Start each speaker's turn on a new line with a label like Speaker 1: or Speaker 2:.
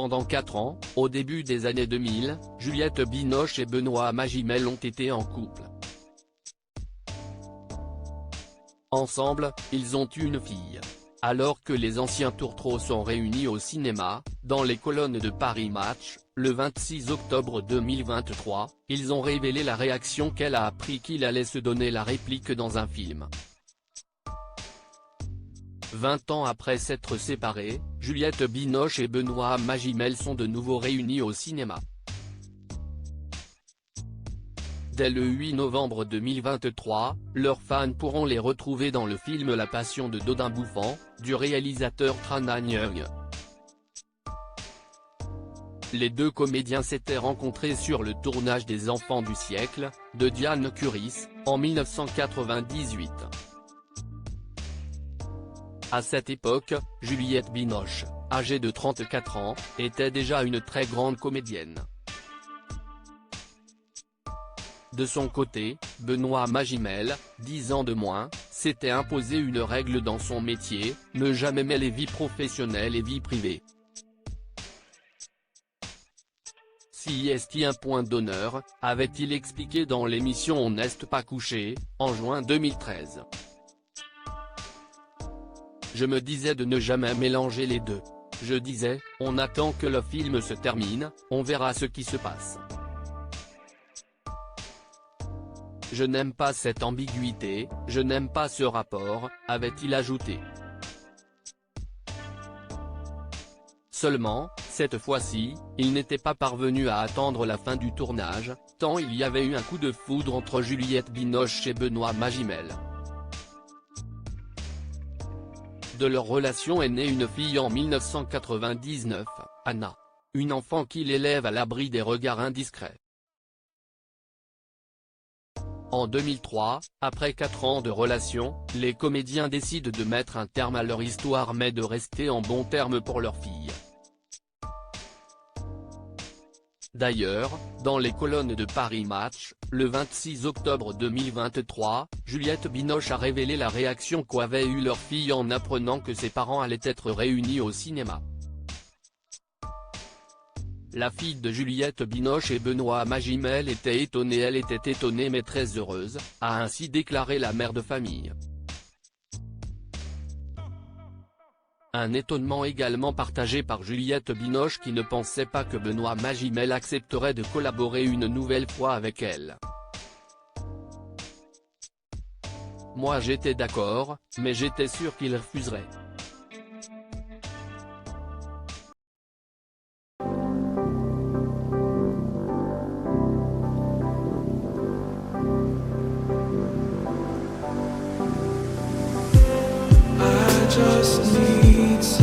Speaker 1: Pendant 4 ans, au début des années 2000, Juliette Binoche et Benoît Magimel ont été en couple. Ensemble, ils ont eu une fille. Alors que les anciens tourtereaux sont réunis au cinéma, dans les colonnes de Paris Match, le 26 octobre 2023, ils ont révélé la réaction qu'elle a appris qu'il allait se donner la réplique dans un film. 20 ans après s'être séparés, Juliette Binoche et Benoît Magimel sont de nouveau réunis au cinéma. Dès le 8 novembre 2023, leurs fans pourront les retrouver dans le film La Passion de Dodin Bouffant, du réalisateur Tran Anh Yeung. Les deux comédiens s'étaient rencontrés sur le tournage des Enfants du siècle, de Diane Curis, en 1998. À cette époque, Juliette Binoche, âgée de 34 ans, était déjà une très grande comédienne. De son côté, Benoît Magimel, 10 ans de moins, s'était imposé une règle dans son métier, ne jamais mêler vie professionnelle et vie privée. Si est un point d'honneur, avait-il expliqué dans l'émission On n'est pas couché, en juin 2013. Je me disais de ne jamais mélanger les deux. Je disais, on attend que le film se termine, on verra ce qui se passe. Je n'aime pas cette ambiguïté, je n'aime pas ce rapport, avait-il ajouté. Seulement, cette fois-ci, il n'était pas parvenu à attendre la fin du tournage, tant il y avait eu un coup de foudre entre Juliette Binoche et Benoît Magimel. De leur relation est née une fille en 1999, Anna. Une enfant qu'il élève à l'abri des regards indiscrets. En 2003, après 4 ans de relation, les comédiens décident de mettre un terme à leur histoire mais de rester en bons termes pour leur fille. D'ailleurs, dans les colonnes de Paris Match, le 26 octobre 2023, Juliette Binoche a révélé la réaction qu'avait eue leur fille en apprenant que ses parents allaient être réunis au cinéma. La fille de Juliette Binoche et Benoît Magimel était étonnée, elle était étonnée mais très heureuse, a ainsi déclaré la mère de famille. Un étonnement également partagé par Juliette Binoche qui ne pensait pas que Benoît Magimel accepterait de collaborer une nouvelle fois avec elle. Moi j'étais d'accord, mais j'étais sûr qu'il refuserait.
Speaker 2: Just need